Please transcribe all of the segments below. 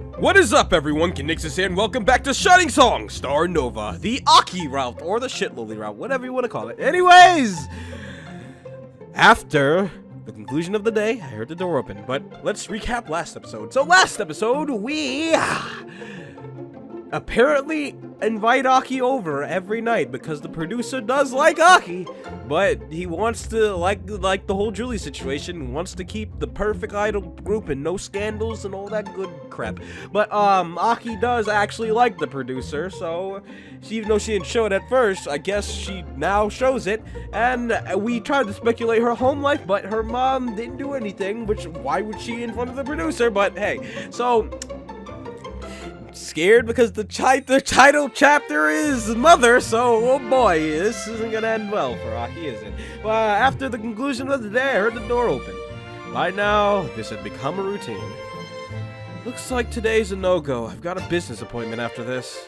What is up, everyone? Conixis here, and welcome back to Shining Song Starnova, the Aki route, or the Shit Lily route, whatever you want to call it. Anyways, after the conclusion of the day, I heard the door open, but let's recap last episode. So last episode, we apparently invite Aki over every night because the producer does like Aki, but he wants to, like the whole Julie situation, wants to keep the perfect idol group and no scandals and all that good crap. But Aki does actually like the producer, so even though she didn't show it at first, I guess she now shows it. And we tried to speculate her home life, but her mom didn't do anything, which why would she in front of the producer? But hey, so scared because the title chapter is mother, so oh boy, this isn't gonna end well for Aki, is it? Well, after the conclusion of the day, I heard the door open. By now, this had become a routine. Looks like today's a no-go. I've got a business appointment after this.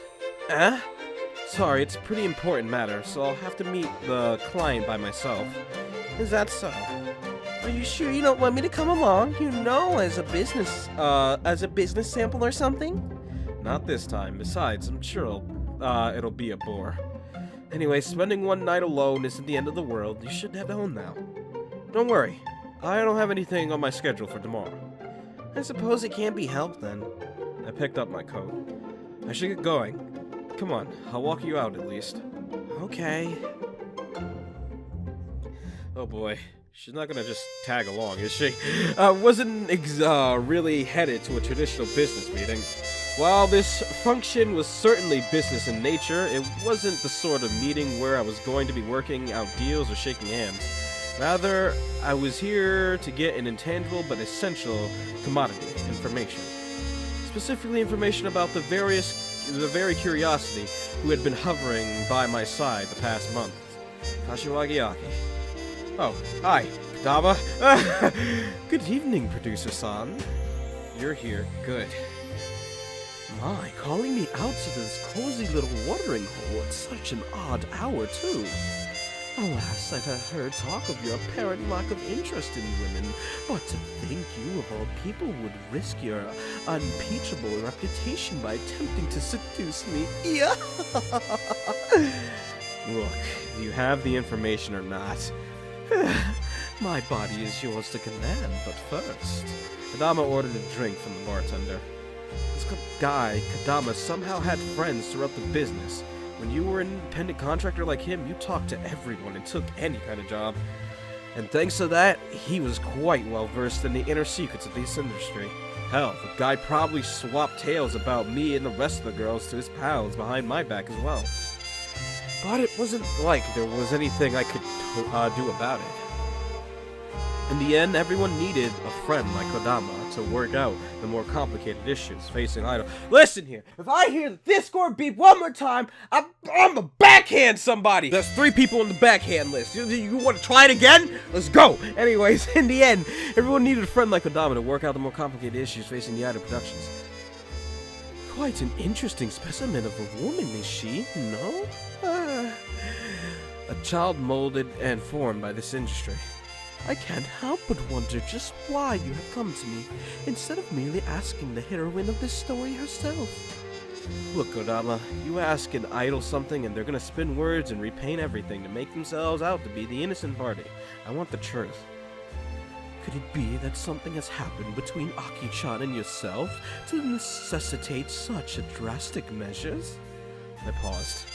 Sorry, it's a pretty important matter, so I'll have to meet the client by myself. Is that so? Are you sure you don't want me to come along? You know, as a business sample or something? Not this time. Besides, I'm sure it'll be a bore. Anyway, spending one night alone isn't the end of the world. You should head home now. Don't worry. I don't have anything on my schedule for tomorrow. I suppose it can't be helped then. I picked up my coat. I should get going. Come on, I'll walk you out at least. Okay. Oh boy. She's not gonna just tag along, is she? Wasn't really headed to a traditional business meeting. While this function was certainly business in nature, it wasn't the sort of meeting where I was going to be working out deals or shaking hands. Rather, I was here to get an intangible but essential commodity, information. Specifically information about the very curiosity who had been hovering by my side the past month. Kashiwagi Aki. Oh, hi, Kadama. Good evening, Producer-san. You're here. Good. My, calling me out to this cozy little watering hole at such an odd hour, too. Alas, I've heard talk of your apparent lack of interest in women, but to think you of all people would risk your unimpeachable reputation by attempting to seduce me. Yeah. Look, do you have the information or not? My body is yours to command, but first, Kadama ordered a drink from the bartender. This guy, Kadama, somehow had friends throughout the business. When you were an independent contractor like him, you talked to everyone and took any kind of job. And thanks to that, he was quite well versed in the inner secrets of this industry. Hell, the guy probably swapped tales about me and the rest of the girls to his pals behind my back as well. But it wasn't like there was anything I could do about it. In the end, everyone needed a friend like Kodama to work out the more complicated issues facing Idol. Listen here, if I hear the Discord beep one more time, I'm gonna backhand somebody! There's 3 people on the backhand list. You want to try it again? Let's go! Anyways, in the end, everyone needed a friend like Kodama to work out the more complicated issues facing the Idol productions. Quite an interesting specimen of a woman, is she? No? A child molded and formed by this industry. I can't help but wonder just why you have come to me, instead of merely asking the heroine of this story herself. Look, Kodama, you ask an idol something and they're gonna spin words and repaint everything to make themselves out to be the innocent party. I want the truth. Could it be that something has happened between Aki-chan and yourself to necessitate such drastic measures? I paused.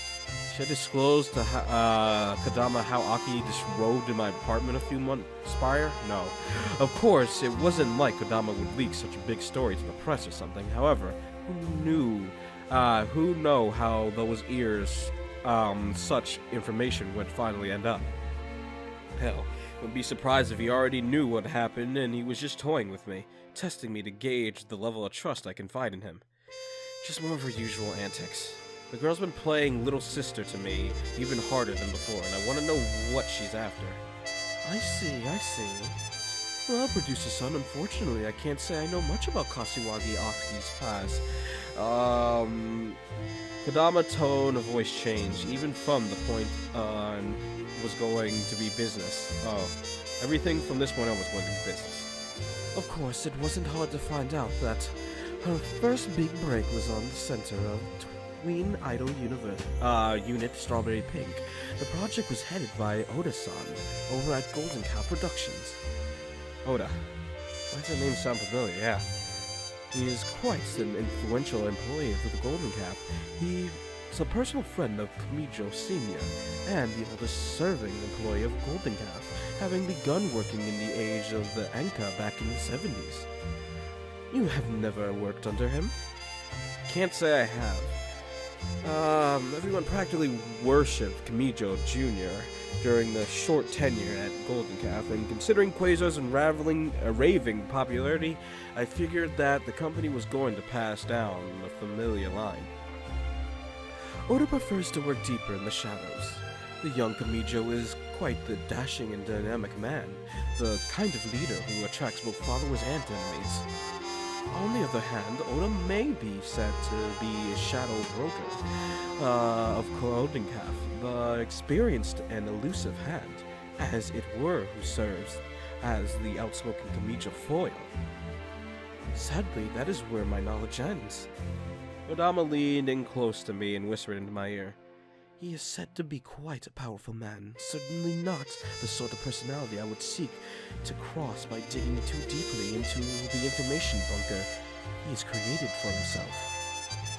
Should I disclose to Kadama how Aki disrobed in my apartment a few months prior? No. Of course, it wasn't like Kadama would leak such a big story to the press or something. However, who know how those ears, such information would finally end up? Hell, wouldn't be surprised if he already knew what happened and he was just toying with me, testing me to gauge the level of trust I confide in him. Just more of her usual antics. The girl's been playing little sister to me even harder than before, and I want to know what she's after. I see. Well, Producer-san, unfortunately, I can't say I know much about Kashiwagi Aki's past. Kodama's tone of voice changed, even from the point on was going to be business. Oh, everything from this point on was going to be business. Of course, it wasn't hard to find out that Her first big break was on the center of Tween Idol Unit Strawberry Pink. The project was headed by Oda-san over at Golden Cow Productions. Oda. Why does that name sound familiar? Yeah. He is quite an influential employee of the Golden Calf. He is a personal friend of Kamijo Sr. and the oldest serving employee of Golden Calf, having begun working in the age of the Enka back in the 70s. You have never worked under him? Can't say I have. Everyone practically worshipped Kamijo Jr. during the short tenure at Golden Calf, and considering Quasar's raving popularity, I figured that the company was going to pass down the familiar line. Oda prefers to work deeper in the shadows. The young Kamijo is quite the dashing and dynamic man, the kind of leader who attracts both followers and enemies. On the other hand, Oda may be said to be a shadow broker of Golden Calf, the experienced and elusive hand, as it were, who serves as the outspoken Kamijo foil. Sadly, that is where my knowledge ends. Odama leaned in close to me and whispered into my ear. He is said to be quite a powerful man, certainly not the sort of personality I would seek to cross by digging too deeply into the information bunker he has created for himself.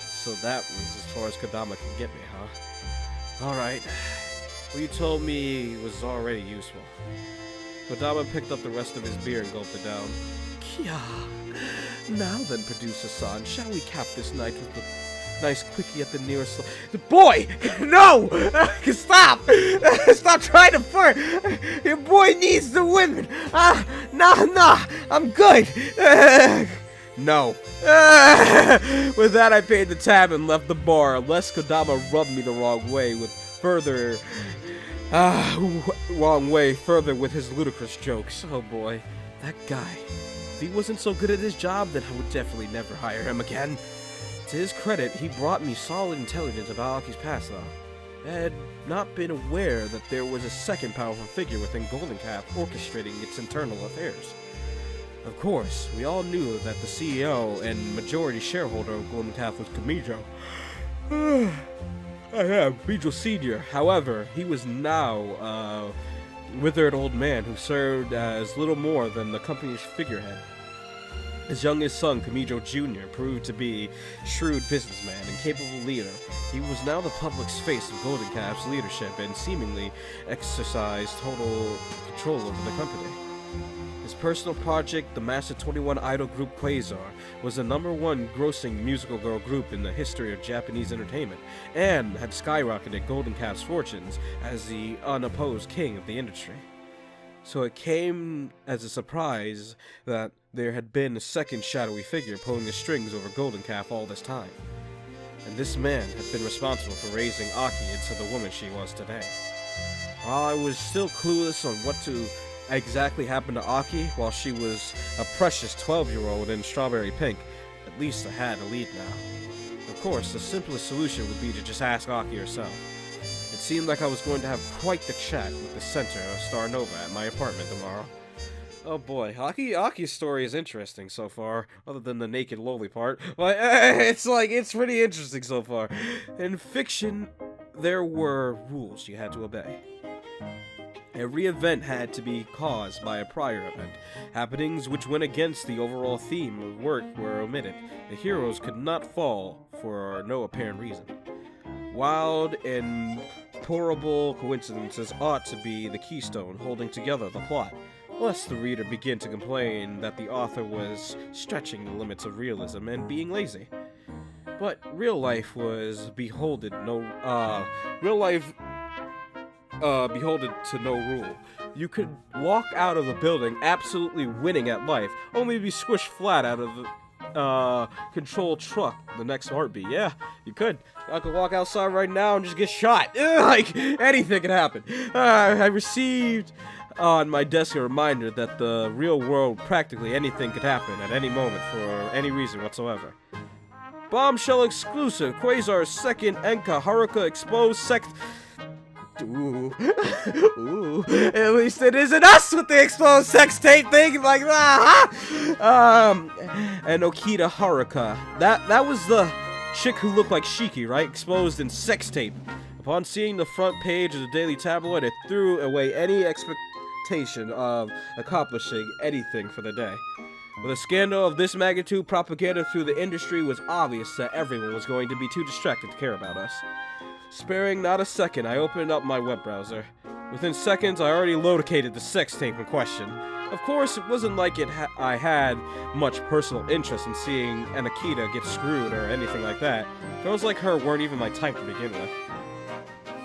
So that was as far as Kodama could get me, huh? Alright. What you told me was already useful. Kodama picked up the rest of his beer and gulped it down. Kya. Now then, Producer-san, shall we cap this night with the nice quickie at the nearest... Boy! No! Stop! Stop trying to flirt! Your boy needs the women! Nah, I'm good! No. With that, I paid the tab and left the bar, lest Kodama rubbed me the wrong way with further with his ludicrous jokes. Oh boy, that guy. If he wasn't so good at his job, then I would definitely never hire him again. To his credit, he brought me solid intelligence about Aki's past, though. I had not been aware that there was a second powerful figure within Golden Calf orchestrating its internal affairs. Of course, we all knew that the CEO and majority shareholder of Golden Calf was Kamijo. Kamijo Sr. However, he was now a withered old man who served as little more than the company's figurehead. His youngest son, Kamijo Jr., proved to be a shrewd businessman and capable leader. He was now the public's face of Golden Calf's leadership and seemingly exercised total control over the company. His personal project, the massive 21 idol group Quasar, was the #1 grossing musical girl group in the history of Japanese entertainment, and had skyrocketed Golden Calf's fortunes as the unopposed king of the industry. So it came as a surprise that there had been a second shadowy figure pulling the strings over Golden Calf all this time. And this man had been responsible for raising Aki into the woman she was today. While I was still clueless on what to exactly happened to Aki while she was a precious 12-year-old in Strawberry Pink, at least I had a lead now. Of course, the simplest solution would be to just ask Aki herself. It seemed like I was going to have quite the chat with the center of Starnova at my apartment tomorrow. Oh boy, Aki's story is interesting so far, other than the naked lowly part. But it's pretty interesting so far. In fiction, there were rules you had to obey. Every event had to be caused by a prior event. Happenings which went against the overall theme of work were omitted. The heroes could not fall for no apparent reason. Wild and horrible coincidences ought to be the keystone holding together the plot, lest the reader begin to complain that the author was stretching the limits of realism and being lazy. But real life was beholden to no rule. You could walk out of the building absolutely winning at life, only to be squished flat out of the controlled truck the next heartbeat. Yeah, you could. I could walk outside right now and just get shot. Like, anything could happen. I received on my desk a reminder that the real world, practically anything could happen at any moment for any reason whatsoever. Bombshell exclusive, Quasar's second Enka Haruka exposed sect... Ooh. Ooh. At least it isn't us with the exposed sex tape thing. Like, and Okita Haruka. That was the chick who looked like Shiki, right? Exposed in sex tape. Upon seeing the front page of the Daily Tabloid, it threw away any expectation of accomplishing anything for the day. With a scandal of this magnitude, propaganda through the industry was obvious that everyone was going to be too distracted to care about us. Sparing not a second, I opened up my web browser. Within seconds, I already located the sex tape in question. Of course, it wasn't like I had much personal interest in seeing Anakita get screwed or anything like that. Girls like her weren't even my type to begin with.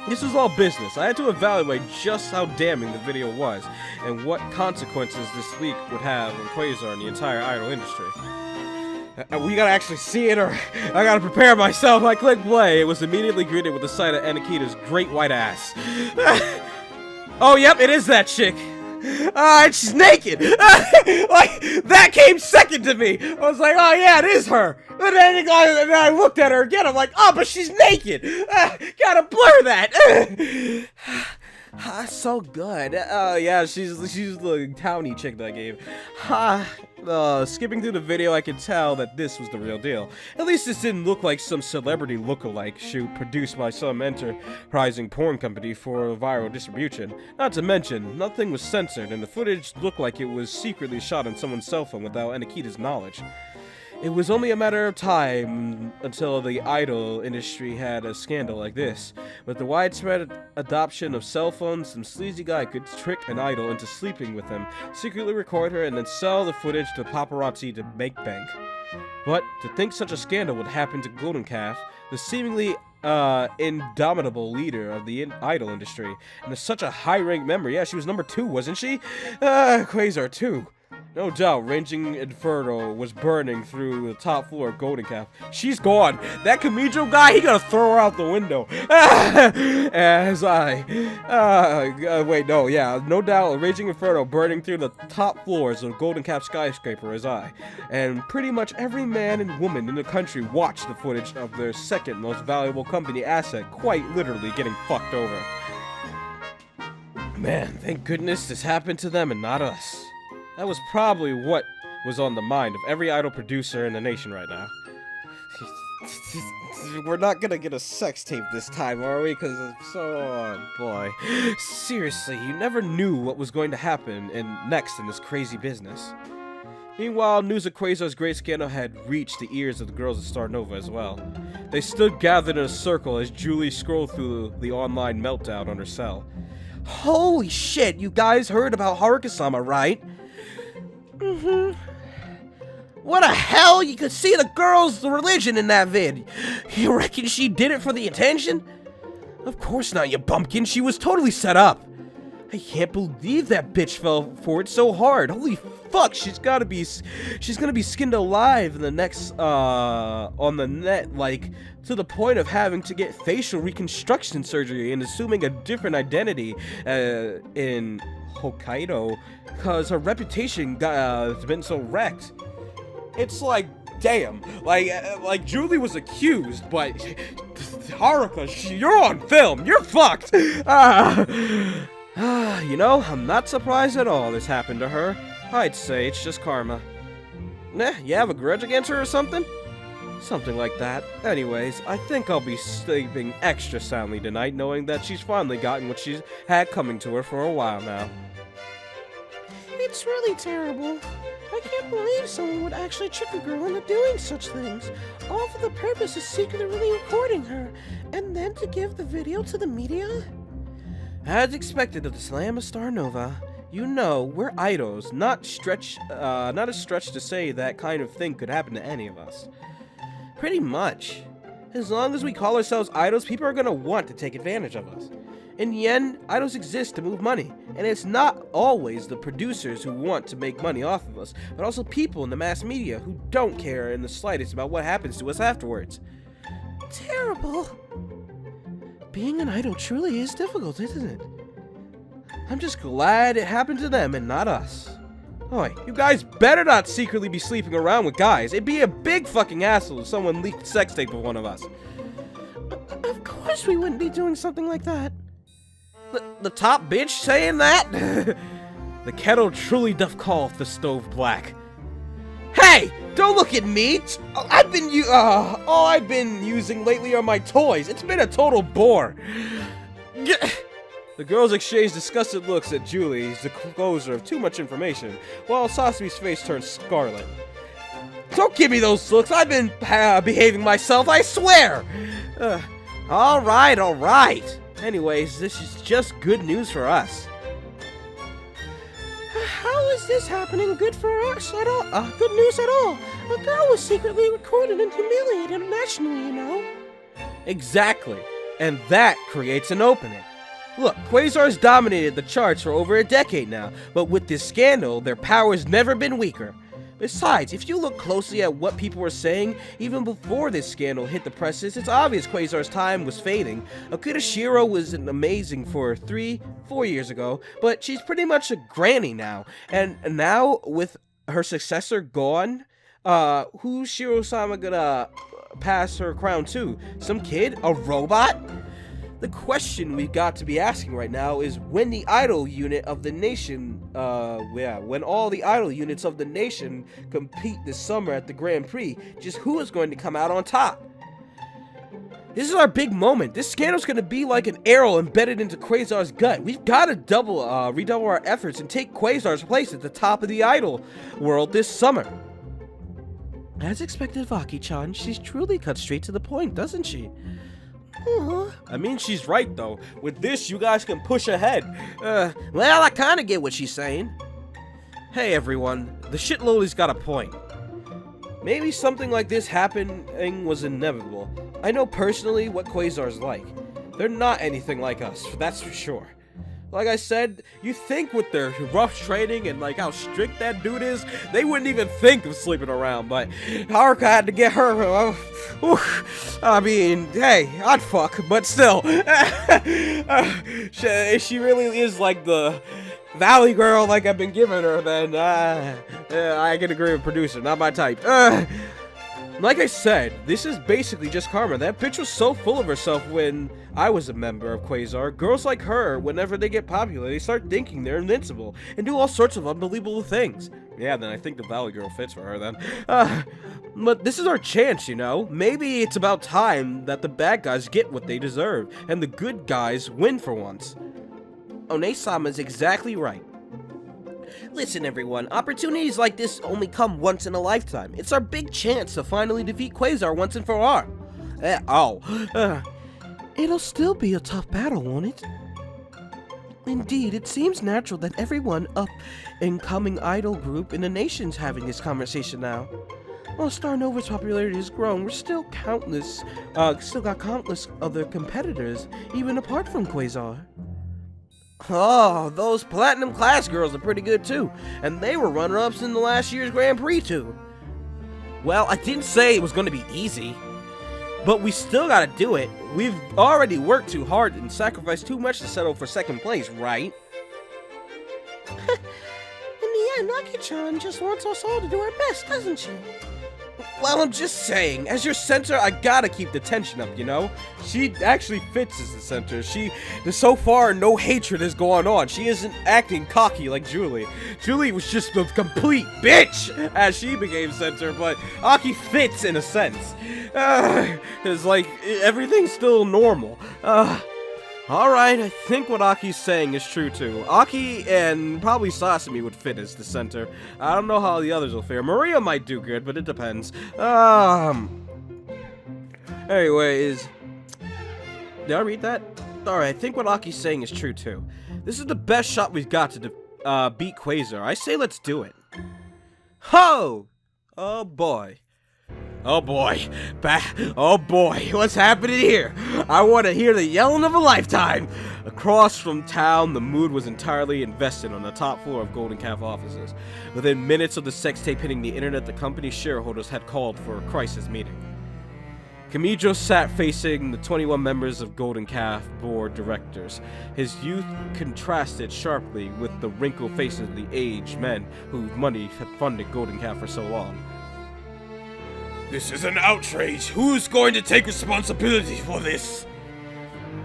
This was all business. I had to evaluate just how damning the video was, and what consequences this leak would have on Quasar and the entire idol industry. We gotta actually see it, or I gotta prepare myself. I clicked play. It was immediately greeted with the sight of Anakita's great white ass. Oh, yep, it is that chick. And she's naked. Like, that came second to me. I was like, oh yeah, it is her. And then I looked at her again. I'm like, oh, but she's naked. Gotta blur that. So good. Yeah, she's the towny chick that I gave. Skipping through the video, I could tell that this was the real deal. At least this didn't look like some celebrity look-alike shoot produced by some enterprising porn company for viral distribution. Not to mention, nothing was censored, and the footage looked like it was secretly shot on someone's cell phone without Anakita's knowledge. It was only a matter of time until the idol industry had a scandal like this. With the widespread adoption of cell phones, some sleazy guy could trick an idol into sleeping with him, secretly record her, and then sell the footage to paparazzi to make bank. But to think such a scandal would happen to Golden Calf, the seemingly indomitable leader of the idol industry, and such a high-ranked member. Yeah, she was number 2, wasn't she? Quasar 2. No doubt, Raging Inferno was burning through the top floor of Golden Calf. She's gone. That Kamijo guy, he gonna throw her out the window. As I... wait, no, yeah. No doubt, Raging Inferno burning through the top floors of Golden Calf skyscraper as I. And pretty much every man and woman in the country watched the footage of their second most valuable company asset quite literally getting fucked over. Man, thank goodness this happened to them and not us. That was probably what was on the mind of every idol producer in the nation right now. We're not gonna get a sex tape this time, are we? Because it's so... oh, boy. Seriously, you never knew what was going to happen next in this crazy business. Meanwhile, news of Quasar's great scandal had reached the ears of the girls of Starnova as well. They stood gathered in a circle as Julie scrolled through the online meltdown on her cell. Holy shit, you guys heard about Haruka-sama, right? What the hell? You could see the girl's religion in that vid. You reckon she did it for the attention? Of course not, you bumpkin. She was totally set up. I can't believe that bitch fell for it so hard. Holy fuck, she's gonna be skinned alive in the next, on the net, like, to the point of having to get facial reconstruction surgery and assuming a different identity, in Hokkaido, cause her reputation has been so wrecked. It's like, damn, like Julie was accused, but Haruka, you're on film, you're fucked. You know, I'm not surprised at all this happened to her. I'd say it's just karma. Nah, you have a grudge against her or something? Something like that. Anyways, I think I'll be sleeping extra soundly tonight, knowing that she's finally gotten what she's had coming to her for a while now. It's really terrible. I can't believe someone would actually trick a girl into doing such things, all for the purpose of secretly recording her, and then to give the video to the media? As expected of the slam of Starnova, you know, we're idols, not a stretch to say that kind of thing could happen to any of us. Pretty much. As long as we call ourselves idols, people are gonna want to take advantage of us. In the end, idols exist to move money, and it's not always the producers who want to make money off of us, but also people in the mass media who don't care in the slightest about what happens to us afterwards. Terrible. Being an idol truly is difficult, isn't it? I'm just glad it happened to them and not us. Oi, you guys better not secretly be sleeping around with guys. It'd be a big fucking hassle if someone leaked sex tape with one of us. Of course we wouldn't be doing something like that. The top bitch saying that? The kettle truly doth call the stove black. Hey! Don't look at me! All I've been using lately are my toys. It's been a total bore. The girls exchange disgusted looks at Julie's disclosure of too much information, while Sasame's face turns scarlet. Don't give me those looks. I've been behaving myself, I swear! Alright. Anyways, this is just good news for us. How is this happening good for us at all? Good news at all? A girl was secretly recorded and humiliated nationally, you know? Exactly. And that creates an opening. Look, Quasar's dominated the charts for over a decade now, but with this scandal, their power's never been weaker. Besides, if you look closely at what people were saying, even before this scandal hit the presses, it's obvious Quasar's time was fading. Akira Shiro was amazing for 3-4 years ago, but she's pretty much a granny now. And now, with her successor gone, who's Shiro-sama gonna pass her crown to? Some kid? A robot? The question we've got to be asking right now is when the idol unit of the nation, when all the idol units of the nation compete this summer at the Grand Prix, just who is going to come out on top? This is our big moment. This scandal's going to be like an arrow embedded into Quasar's gut. We've got to redouble our efforts and take Quasar's place at the top of the idol world this summer. As expected of Aki-chan, she's truly cut straight to the point, doesn't she? I mean, she's right, though. With this, you guys can push ahead. Well, I kind of get what she's saying. Hey, everyone. The shit loli's got a point. Maybe something like this happening was inevitable. I know personally what Quasar's like. They're not anything like us, that's for sure. Like I said, you think with their rough training and like how strict that dude is, they wouldn't even think of sleeping around, but Haruka had to get her, I mean, hey, I'd fuck, but still, she really is like the valley girl like I've been giving her, then I can agree with producer, not my type. Like I said, this is basically just karma. That bitch was so full of herself when I was a member of Quasar. Girls like her, whenever they get popular, they start thinking they're invincible and do all sorts of unbelievable things. Yeah, then I think the Valley Girl fits for her then. But this is our chance, you know? Maybe it's about time that the bad guys get what they deserve and the good guys win for once. One-sama is exactly right. Listen, everyone, opportunities like this only come once in a lifetime. It's our big chance to finally defeat Quasar once and for all. It'll still be a tough battle, won't it? Indeed, it seems natural that everyone up-and-coming idol group in the nation's having this conversation now. While Starnova's popularity has grown, we're still got countless other competitors, even apart from Quasar. Oh, those Platinum Class girls are pretty good too, and they were runner-ups in the last year's Grand Prix too. Well, I didn't say it was going to be easy, but we still gotta do it. We've already worked too hard and sacrificed too much to settle for second place, right? In the end, Aki-chan just wants us all to do our best, doesn't she? Well, I'm just saying, as your center, I gotta keep the tension up, you know? She actually fits as the center. So far, no hatred is going on. She isn't acting cocky like Julie. Julie was just a complete bitch as she became center, but Aki fits in a sense. It's like, everything's still normal. Alright, I think what Aki's saying is true too. Aki and probably Sasami would fit as the center. I don't know how the others will fare. Maria might do good, but it depends. Anyways, did I read that? Alright, I think what Aki's saying is true too. This is the best shot we've got to beat Quasar. I say let's do it. Ho! Oh boy. Oh boy, oh boy, what's happening here? I want to hear the yelling of a lifetime. Across from town, the mood was entirely invested on the top floor of Golden Calf offices. Within minutes of the sex tape hitting the internet, the company's shareholders had called for a crisis meeting. Kamijo sat facing the 21 members of Golden Calf board directors. His youth contrasted sharply with the wrinkled faces of the aged men whose money had funded Golden Calf for so long. This is an outrage. Who's going to take responsibility for this?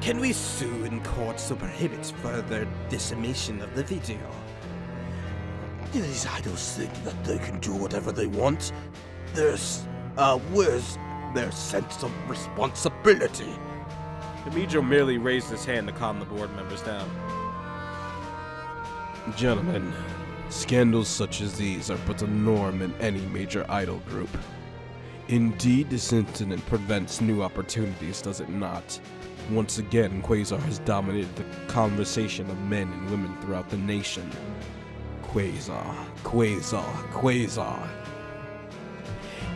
Can we sue in court to prohibit further dissemination of the video? These idols think that they can do whatever they want. Where's their sense of responsibility? Kamijo merely raised his hand to calm the board members down. Gentlemen, scandals such as these are but a norm in any major idol group. Indeed, this incident prevents new opportunities, does it not? Once again, Quasar has dominated the conversation of men and women throughout the nation. Quasar, Quasar, Quasar.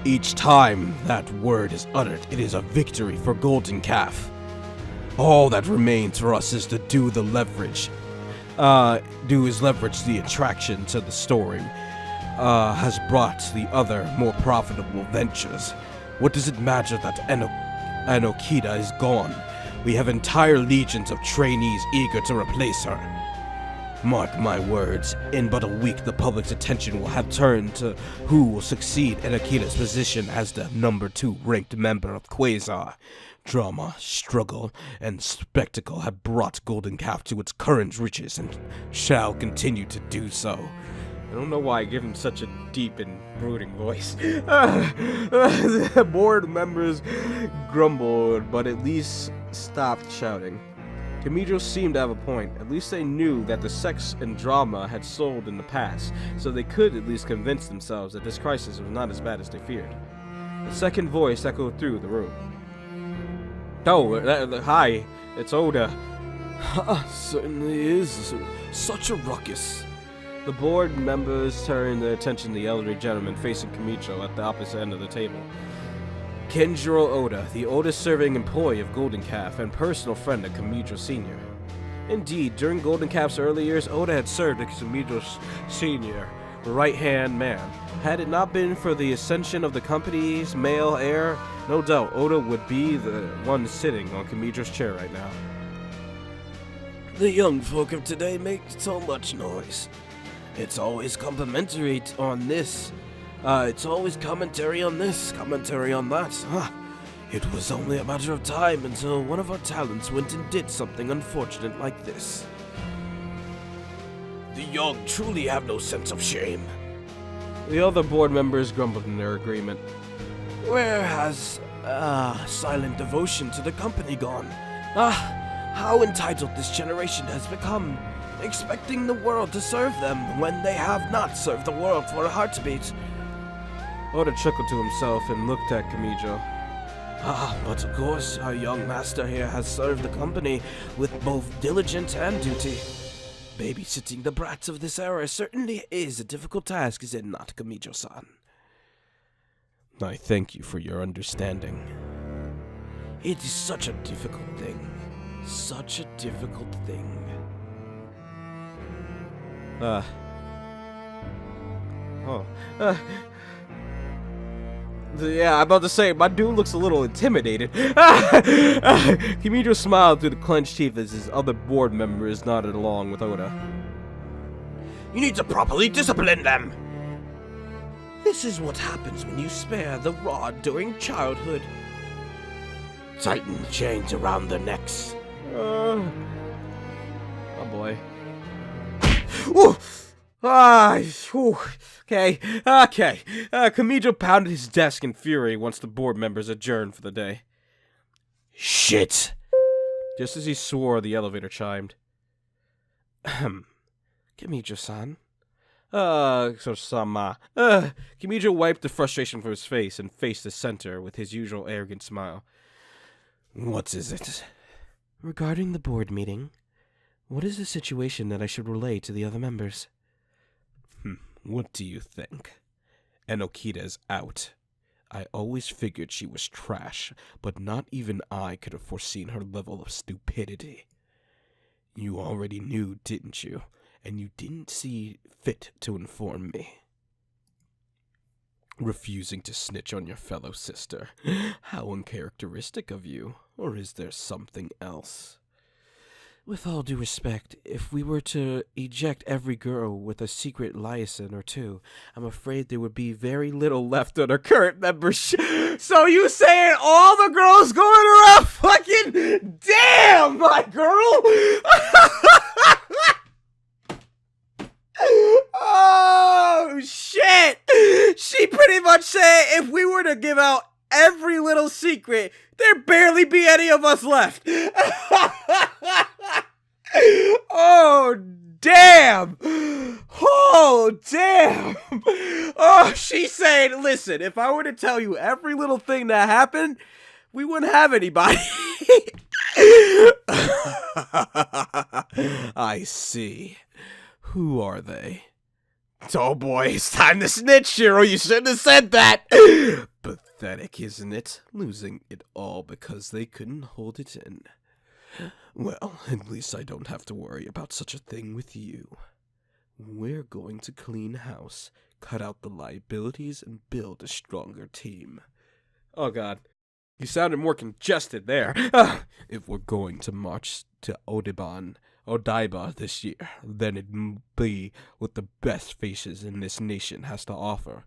Each time that word is uttered, it is a victory for Golden Calf. All that remains for us is to leverage the attraction to the story has brought the other, more profitable ventures. What does it matter that Anokita is gone? We have entire legions of trainees eager to replace her. Mark my words, in but a week the public's attention will have turned to who will succeed Anokita's position as the number 2 ranked member of Quasar. Drama, struggle, and spectacle have brought Golden Calf to its current riches and shall continue to do so. I don't know why I give him such a deep and brooding voice. The board members grumbled, but at least stopped shouting. Kamijo seemed to have a point. At least they knew that the sex and drama had sold in the past, so they could at least convince themselves that this crisis was not as bad as they feared. The second voice echoed through the room. Oh, hi, it's Oda. Certainly is such a ruckus. The board members turned their attention to the elderly gentleman facing Kamijo at the opposite end of the table. Kenjiro Oda, the oldest-serving employee of Golden Calf and personal friend of Kamijo Sr. Indeed, during Golden Calf's early years, Oda had served as Kamijo Sr., right-hand man. Had it not been for the ascension of the company's male heir, no doubt Oda would be the one sitting on Kamijo's chair right now. The young folk of today make so much noise. It's always complimentary on this. It's always commentary on this, commentary on that. It was only a matter of time until one of our talents went and did something unfortunate like this. The young truly have no sense of shame. The other board members grumbled in their agreement. Where has silent devotion to the company gone? How entitled this generation has become, expecting the world to serve them when they have not served the world for a heartbeat. Oda chuckled to himself and looked at Kamijo. But of course, our young master here has served the company with both diligence and duty. Babysitting the brats of this era certainly is a difficult task, is it not, Kamijo-san? I thank you for your understanding. It is such a difficult thing. Such a difficult thing. Yeah, I'm about to say, my dude looks a little intimidated. Kamijo smiled through the clenched teeth as his other board members nodded along with Oda. You need to properly discipline them! This is what happens when you spare the rod during childhood. Tighten the chains around their necks. Oh boy. Ooh! Okay. Kamijo pounded his desk in fury once the board members adjourned for the day. Shit! Just as he swore, the elevator chimed. Kamijo-san? Sama. Kamijo wiped the frustration from his face and faced the center with his usual arrogant smile. What is it? Regarding the board meeting, what is the situation that I should relay to the other members? What do you think? Anokita's out. I always figured she was trash, but not even I could have foreseen her level of stupidity. You already knew, didn't you? And you didn't see fit to inform me. Refusing to snitch on your fellow sister. How uncharacteristic of you. Or is there something else? With all due respect, if we were to eject every girl with a secret liaison or two, I'm afraid there would be very little left on our current membership. So you saying all the girls going around fucking damn my girl? Oh shit! She pretty much said if there barely be any of us left. Oh, damn. Oh, damn. Oh, she's saying, listen, if I were to tell you every little thing that happened, we wouldn't have anybody. I see. Who are they? Oh boy, it's time to snitch, Shiro. You shouldn't have said that. Pathetic, isn't it? Losing it all because they couldn't hold it in. Well, at least I don't have to worry about such a thing with you. We're going to clean house, cut out the liabilities, and build a stronger team. Oh god. You sounded more congested there. If we're going to march to Odaiba this year, then it'd be with the best faces in this nation has to offer.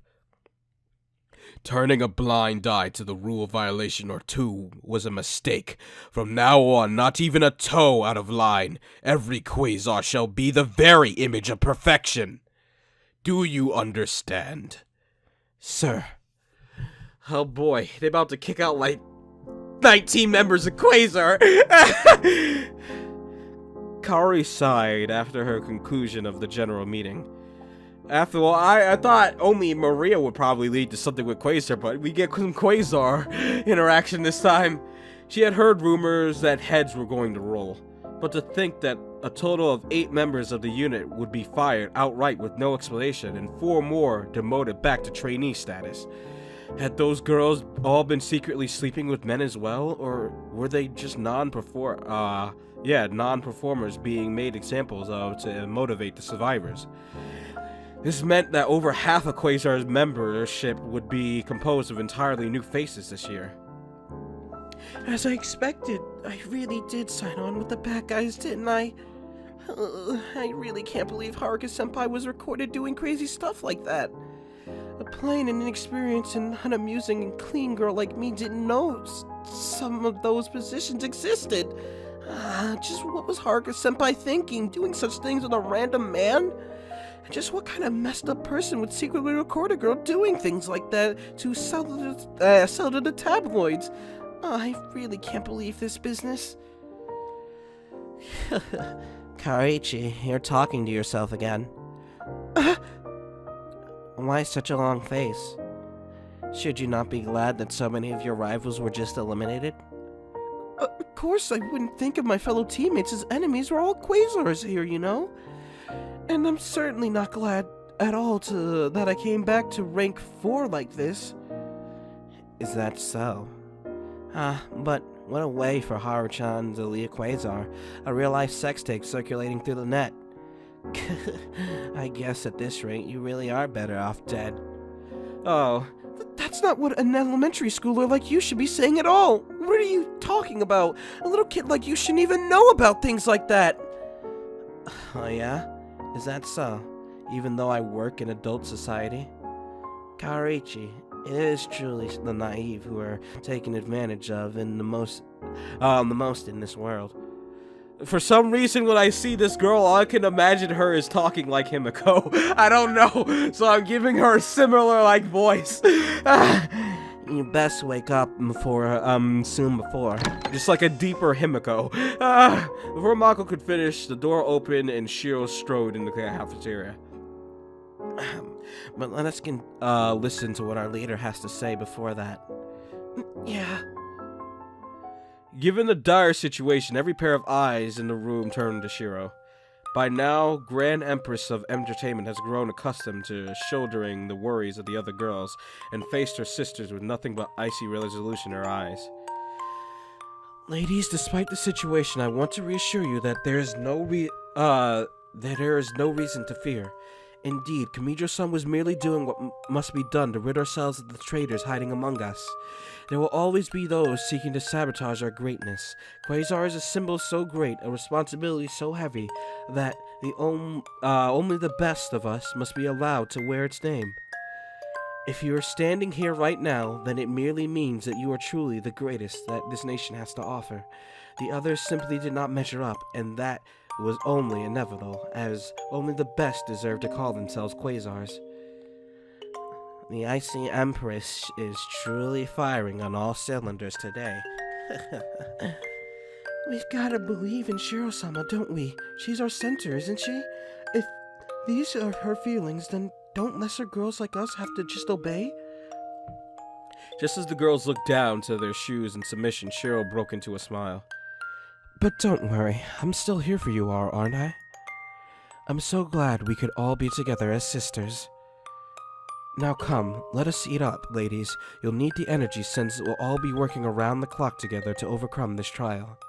Turning a blind eye to the rule violation or two was a mistake. From now on, not even a toe out of line. Every quasar shall be the very image of perfection. Do you understand? Sir. Oh boy, they're about to kick out like 19 members of Quasar. Kari sighed after her conclusion of the general meeting. After all, I thought only Maria would probably lead to something with Quasar, but we get some Quasar interaction this time. She had heard rumors that heads were going to roll, but to think that a total of 8 members of the unit would be fired outright with no explanation, and 4 more demoted back to trainee status. Had those girls all been secretly sleeping with men as well, or were they just non-performers being made examples of to motivate the survivors? This meant that over half of Quasar's membership would be composed of entirely new faces this year. As I expected, I really did sign on with the bad guys, didn't I? I really can't believe Haruka-senpai was recorded doing crazy stuff like that. A plain and inexperienced and unamusing and clean girl like me didn't know some of those positions existed. Just what was Haruka-senpai thinking, doing such things with a random man? And just what kind of messed up person would secretly record a girl doing things like that to sell to the tabloids? I really can't believe this business. Karichi, you're talking to yourself again. Why such a long face? Should you not be glad that so many of your rivals were just eliminated? Of course I wouldn't think of my fellow teammates as enemies. We're all Quasars here, you know? And I'm certainly not glad at all that I came back to rank 4 like this. Is that so? But what a way for Haru-chan to lead a Quasar, a real-life sex tape circulating through the net. I guess at this rate, you really are better off dead. Oh, that's not what an elementary schooler like you should be saying at all. What are you talking about? A little kid like you shouldn't even know about things like that. Oh yeah? Is that so? Even though I work in adult society? Karichi, it is truly the naive who are taken advantage of in the most in this world. For some reason, when I see this girl, all I can imagine her is talking like Himiko. I don't know, so I'm giving her a similar, like, voice. You best wake up soon before. Just like a deeper Himiko. Before Mako could finish, the door opened and Shiro strode in the cafeteria. But let us listen to what our leader has to say before that. Yeah. Given the dire situation, every pair of eyes in the room turned to Shiro. By now, Grand Empress of Entertainment has grown accustomed to shouldering the worries of the other girls and faced her sisters with nothing but icy resolution in her eyes. Ladies, despite the situation, I want to reassure you that there is no reason to fear. Indeed, Kamijo-san was merely doing what must be done to rid ourselves of the traitors hiding among us. There will always be those seeking to sabotage our greatness. Quasar is a symbol so great, a responsibility so heavy, that only the best of us must be allowed to wear its name. If you are standing here right now, then it merely means that you are truly the greatest that this nation has to offer. The others simply did not measure up, and that was only inevitable, as only the best deserve to call themselves Quasars. The Icy Empress is truly firing on all cylinders today. We've gotta believe in Shiro-sama, don't we? She's our center, isn't she? If these are her feelings, then don't lesser girls like us have to just obey? Just as the girls looked down to their shoes in submission, Shiro broke into a smile. But don't worry, I'm still here for you all, aren't I? I'm so glad we could all be together as sisters. Now come, let us eat up, ladies. You'll need the energy since we'll all be working around the clock together to overcome this trial.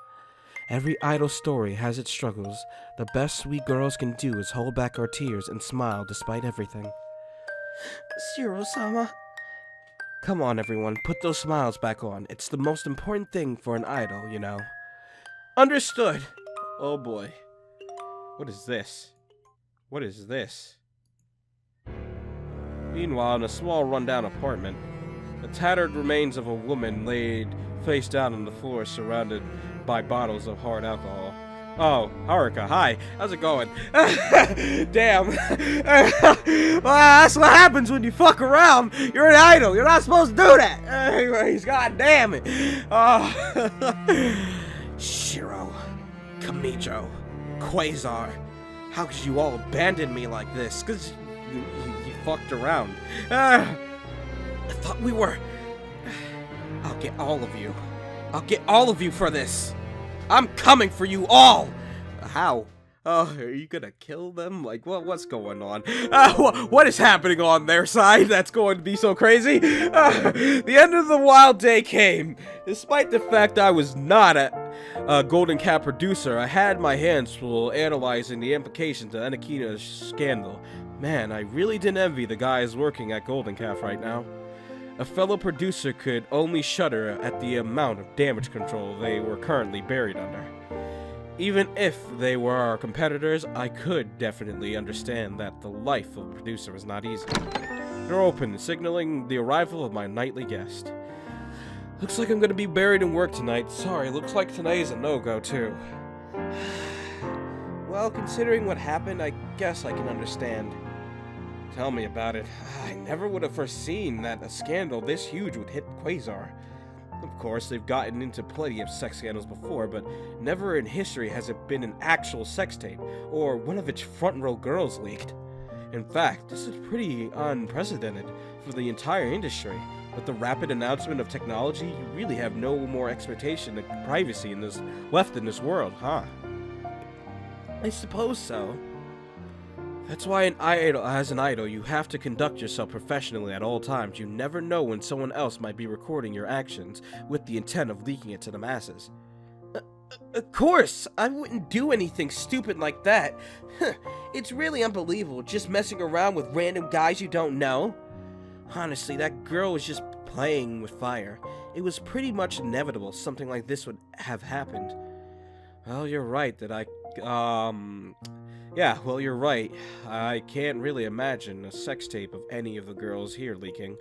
Every idol story has its struggles. The best we girls can do is hold back our tears and smile despite everything. Shiro-sama. Come on, everyone, put those smiles back on. It's the most important thing for an idol, you know. Understood. Oh boy. What is this? What is this? Meanwhile, in a small rundown apartment, the tattered remains of a woman laid face down on the floor surrounded by bottles of hard alcohol. Oh, Haruka, hi. How's it going? Damn. Well, that's what happens when you fuck around. You're an idol. You're not supposed to do that. Anyways, god damn it. Shiro, Kamijo, Quasar, how could you all abandon me like this? Because you fucked around. I thought we were... I'll get all of you. I'll get all of you for this. I'm coming for you all! How? Oh, are you gonna kill them? Like, what's going on? What is happening on their side that's going to be so crazy? The end of the wild day came. Despite the fact I was not a Golden Cap producer, I had my hands full analyzing the implications of Anakina's scandal. Man, I really didn't envy the guys working at Golden Calf right now. A fellow producer could only shudder at the amount of damage control they were currently buried under. Even if they were our competitors, I could definitely understand that the life of a producer was not easy. Door open, signaling the arrival of my nightly guest. Looks like I'm gonna be buried in work tonight. Sorry, looks like tonight is a no-go too. Well, considering what happened, I guess I can understand. Tell me about it. I never would have foreseen that a scandal this huge would hit Quasar. Of course, they've gotten into plenty of sex scandals before, but never in history has it been an actual sex tape, or one of its front-row girls leaked. In fact, this is pretty unprecedented for the entire industry. With the rapid announcement of technology, you really have no more expectation of privacy left in this world, huh? I suppose so. That's why as an idol, you have to conduct yourself professionally at all times. You never know when someone else might be recording your actions with the intent of leaking it to the masses. Of course! I wouldn't do anything stupid like that. It's really unbelievable, just messing around with random guys you don't know. Honestly, that girl was just playing with fire. It was pretty much inevitable something like this would have happened. Well, you're right that Yeah, well, you're right. I can't really imagine a sex tape of any of the girls here leaking.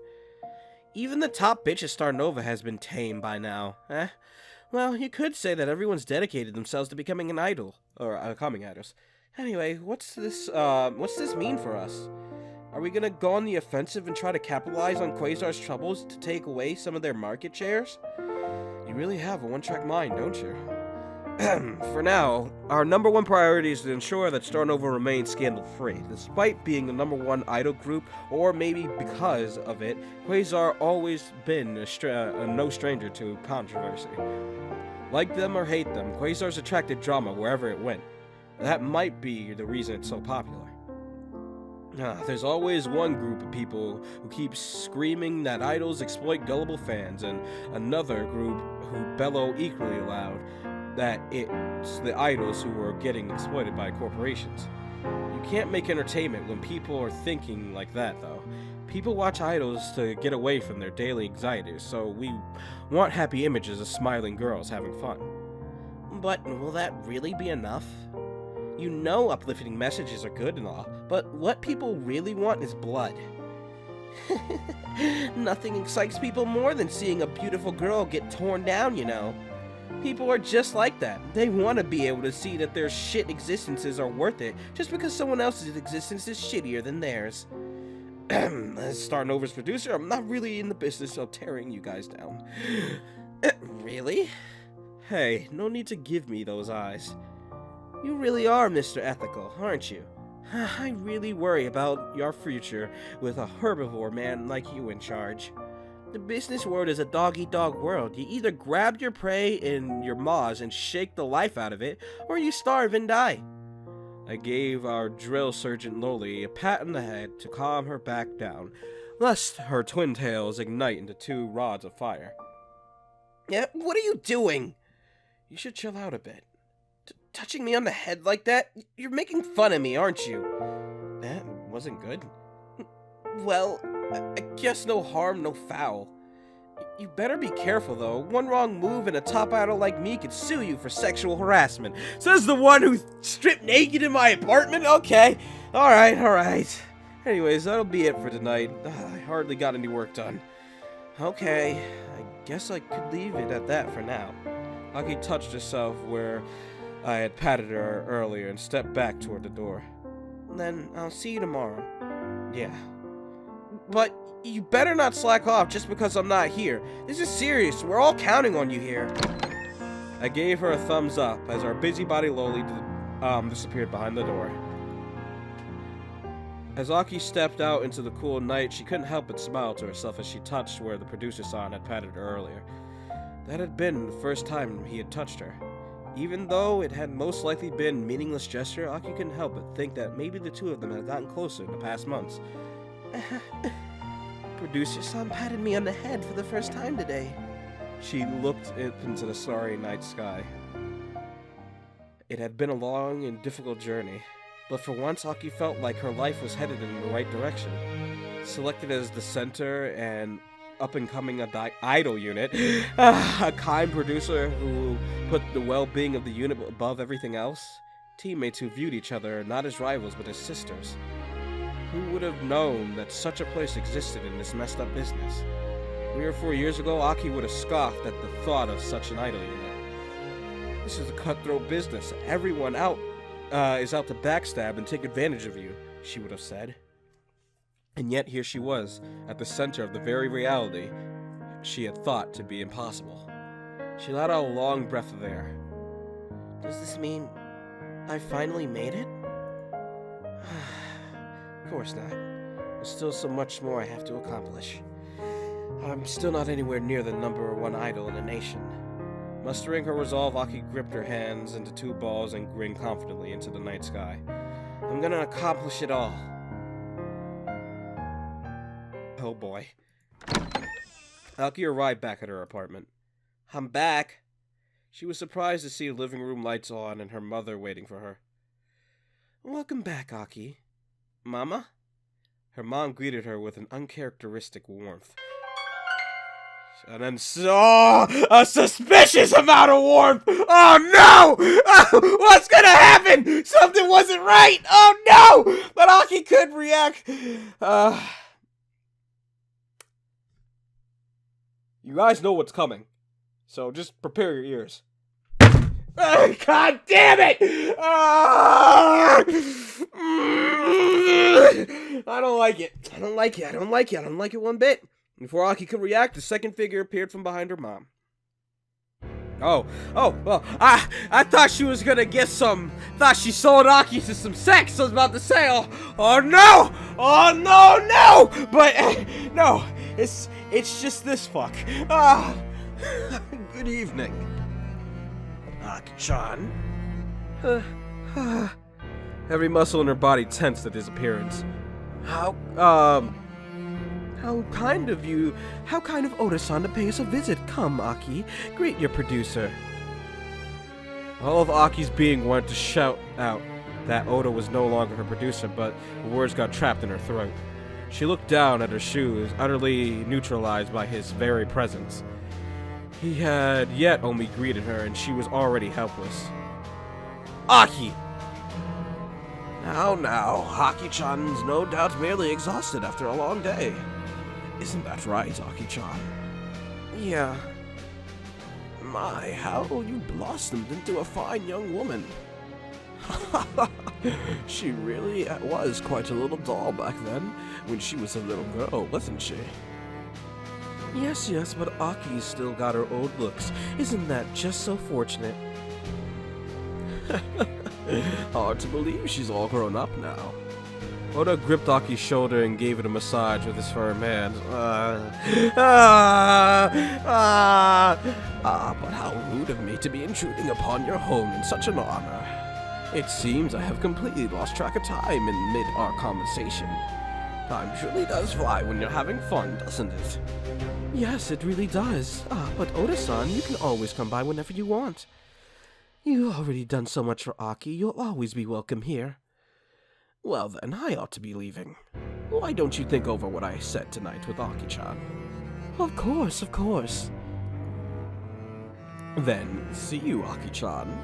Even the top bitch at Starnova has been tamed by now, eh? Well, you could say that everyone's dedicated themselves to becoming an idol, or becoming idols. Anyway, what's this mean for us? Are we gonna go on the offensive and try to capitalize on Quasar's troubles to take away some of their market shares? You really have a one-track mind, don't you? For now, our number one priority is to ensure that Starnova remains scandal-free. Despite being the number one idol group, or maybe because of it, Quasar always been no stranger to controversy. Like them or hate them, Quasar's attracted drama wherever it went. That might be the reason it's so popular. There's always one group of people who keep screaming that idols exploit gullible fans, and another group who bellow equally loud that it's the idols who are getting exploited by corporations. You can't make entertainment when people are thinking like that, though. People watch idols to get away from their daily anxieties, so we want happy images of smiling girls having fun. But will that really be enough? You know uplifting messages are good and all, but what people really want is blood. Nothing excites people more than seeing a beautiful girl get torn down, you know. People are just like that. They want to be able to see that their shit existences are worth it just because someone else's existence is shittier than theirs. As Starnova's producer, I'm not really in the business of tearing you guys down. Really? Hey, no need to give me those eyes. You really are Mr. Ethical, aren't you? I really worry about your future with a herbivore man like you in charge. The business world is a dog-eat-dog world. You either grab your prey in your maws and shake the life out of it, or you starve and die. I gave our drill sergeant Loli a pat on the head to calm her back down, lest her twin tails ignite into 2 rods of fire. Yeah, what are you doing? You should chill out a bit. Touching me on the head like that? You're making fun of me, aren't you? That wasn't good. Well, I guess no harm, no foul. You better be careful, though. One wrong move and a top idol like me could sue you for sexual harassment. Says the one who stripped naked in my apartment? Okay. Alright. Anyways, that'll be it for tonight. I hardly got any work done. Okay, I guess I could leave it at that for now. Aki touched herself where I had patted her earlier and stepped back toward the door. Then I'll see you tomorrow. Yeah. But you better not slack off just because I'm not here. This is serious. We're all counting on you here. I gave her a thumbs up as our busybody Loli disappeared behind the door. As Aki stepped out into the cool night, she couldn't help but smile to herself as she touched where the producer son had patted her earlier. That had been the first time he had touched her. Even though it had most likely been a meaningless gesture, Aki couldn't help but think that maybe the 2 of them had gotten closer in the past months. Producer-san patted me on the head for the first time today. She looked up into the starry night sky. It had been a long and difficult journey, but for once Aki felt like her life was headed in the right direction. Selected as the center and up-and-coming idol unit, a kind producer who put the well-being of the unit above everything else, teammates who viewed each other not as rivals but as sisters. Who would have known that such a place existed in this messed up business? 3 or 4 years ago, Aki would have scoffed at the thought of such an idol unit. This is a cutthroat business. Everyone is out to backstab and take advantage of you, she would have said. And yet here she was, at the center of the very reality she had thought to be impossible. She let out a long breath of air. Does this mean I finally made it? Of course not. There's still so much more I have to accomplish. I'm still not anywhere near the #1 idol in the nation. Mustering her resolve, Aki gripped her hands into 2 balls and grinned confidently into the night sky. I'm gonna accomplish it all. Oh boy. Aki arrived back at her apartment. I'm back. She was surprised to see the living room lights on and her mother waiting for her. Welcome back, Aki. Mama? Her mom greeted her with an uncharacteristic warmth. And then saw a suspicious amount of warmth. Oh no! What's gonna happen? Something wasn't right. Oh no! But Aki could react. You guys know what's coming, so just prepare your ears. God damn it! I don't like it. I don't like it one bit. Before Aki could react, the second figure appeared from behind her mom. Well, I thought she was gonna get some, thought she sold Aki to some sex. I was about to say, oh no, but, no, it's just this fuck. Good evening, Aki-chan. Every muscle in her body tensed at his appearance. How kind of you. How kind of Oda-san to pay us a visit. Come, Aki. Greet your producer. All of Aki's being wanted to shout out that Oda was no longer her producer, but the words got trapped in her throat. She looked down at her shoes, utterly neutralized by his very presence. He had yet only greeted her, and she was already helpless. Aki! Now, Aki-chan's no doubt merely exhausted after a long day. Isn't that right, Aki-chan? Yeah. My, how you blossomed into a fine young woman. She really was quite a little doll back then, when she was a little girl, wasn't she? Yes, but Aki's still got her old looks. Isn't that just so fortunate? Hard to believe she's all grown up now. Oda gripped Aki's shoulder and gave it a massage with his firm hand. But how rude of me to be intruding upon your home in such an honor. It seems I have completely lost track of time in mid our conversation. Time truly does fly when you're having fun, doesn't it? Yes, it really does. But Oda-san, you can always come by whenever you want. You've already done so much for Aki, you'll always be welcome here. Well then, I ought to be leaving. Why don't you think over what I said tonight with Aki-chan? Of course. Then, see you, Aki-chan.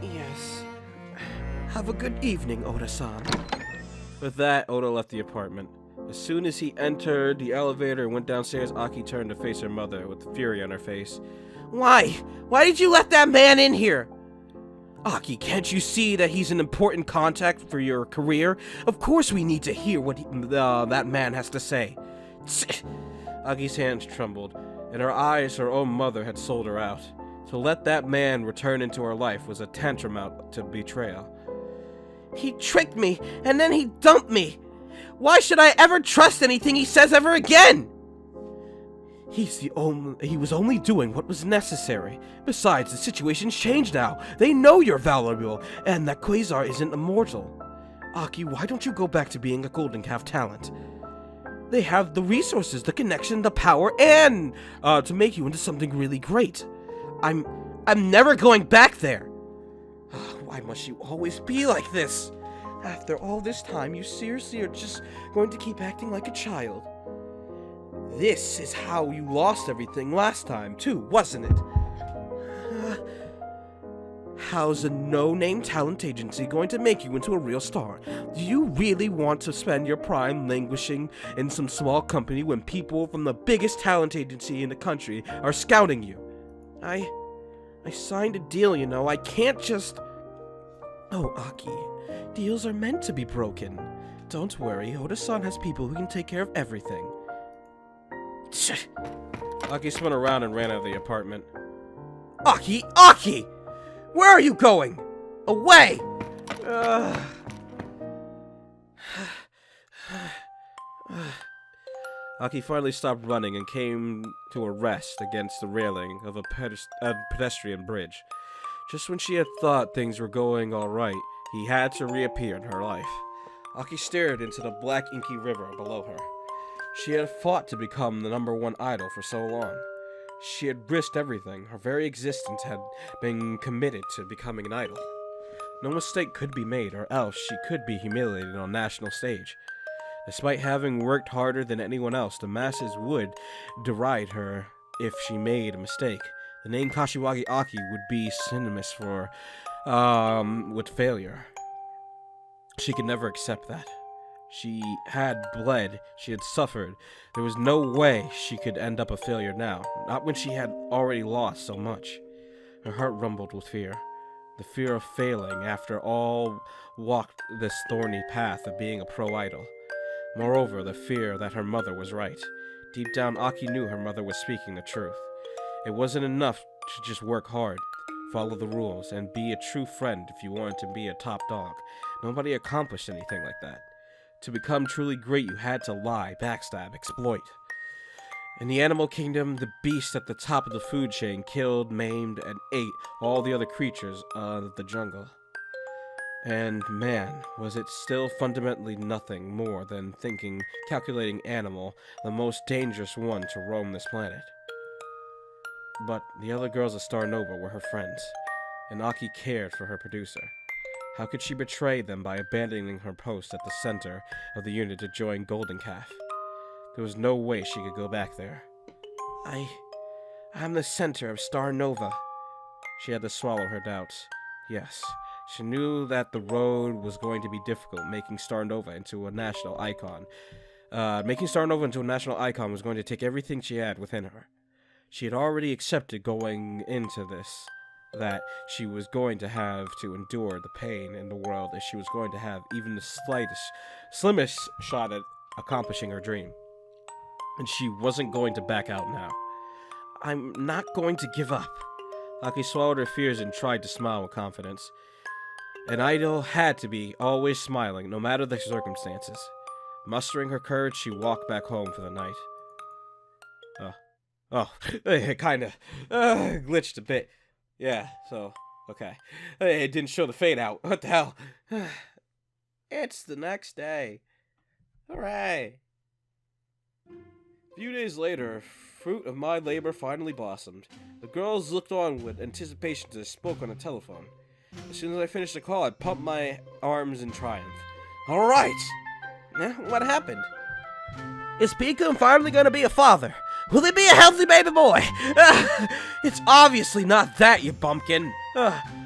Yes. Have a good evening, Oda-san. With that, Oda left the apartment. As soon as he entered the elevator and went downstairs, Aki turned to face her mother with fury on her face. Why? Why did you let that man in here? Aki, can't you see that he's an important contact for your career? Of course we need to hear what that man has to say. Aki's hands trembled. In her eyes, her own mother had sold her out. To let that man return into her life was a tantamount to betrayal. He tricked me, and then he dumped me. Why should I ever trust anything he says ever again? He was only doing what was necessary. Besides, the situation's changed now. They know you're valuable, and that Quasar isn't immortal. Aki, why don't you go back to being a Golden Calf talent? They have the resources, the connection, the power, and to make you into something really great. I'm never going back there. Why must you always be like this? After all this time, you seriously are just going to keep acting like a child. This is how you lost everything last time, too, wasn't it? How's a no-name talent agency going to make you into a real star? Do you really want to spend your prime languishing in some small company when people from the biggest talent agency in the country are scouting you? I signed a deal, you know. I can't just... Oh, Aki, deals are meant to be broken. Don't worry, Oda-san has people who can take care of everything. Aki spun around and ran out of the apartment. Aki! Where are you going? Away! Aki finally stopped running and came to a rest against the railing of a pedestrian bridge. Just when she had thought things were going alright, he had to reappear in her life. Aki stared into the black inky river below her. She had fought to become the #1 idol for so long. She had risked everything. Her very existence had been committed to becoming an idol. No mistake could be made, or else she could be humiliated on national stage. Despite having worked harder than anyone else, the masses would deride her if she made a mistake. The name Kashiwagi Aki would be synonymous for, with failure. She could never accept that. She had bled, she had suffered. There was no way she could end up a failure now, not when she had already lost so much. Her heart rumbled with fear. The fear of failing after all walked this thorny path of being a pro idol. Moreover, the fear that her mother was right. Deep down, Aki knew her mother was speaking the truth. It wasn't enough to just work hard, follow the rules, and be a true friend if you wanted to be a top dog. Nobody accomplished anything like that. To become truly great, you had to lie, backstab, exploit. In the animal kingdom, the beast at the top of the food chain killed, maimed, and ate all the other creatures of the jungle. And man, was it still fundamentally nothing more than thinking, calculating animal, the most dangerous one to roam this planet. But the other girls of Starnova were her friends, and Aki cared for her producer. How could she betray them by abandoning her post at the center of the unit to join Golden Calf? There was no way she could go back there. I'm the center of Starnova. She had to swallow her doubts. Yes, she knew that the road was going to be difficult, making Starnova into a national icon. Making Starnova into a national icon was going to take everything she had within her. She had already accepted going into this. that she was going to have to endure the pain in the world if she was going to have even the slimmest shot at accomplishing her dream. And she wasn't going to back out now. I'm not going to give up. Aki swallowed her fears and tried to smile with confidence. And Idol had to be always smiling, no matter the circumstances. Mustering her courage, she walked back home for the night. It kinda glitched a bit. Yeah, so, okay. It didn't show the fade out. What the hell? It's the next day. Hooray! A few days later, fruit of my labor finally blossomed. The girls looked on with anticipation as I spoke on the telephone. As soon as I finished the call, I pumped my arms in triumph. Alright! What happened? Is Piku finally gonna be a father? Will he be a healthy baby boy? It's obviously not that, you bumpkin.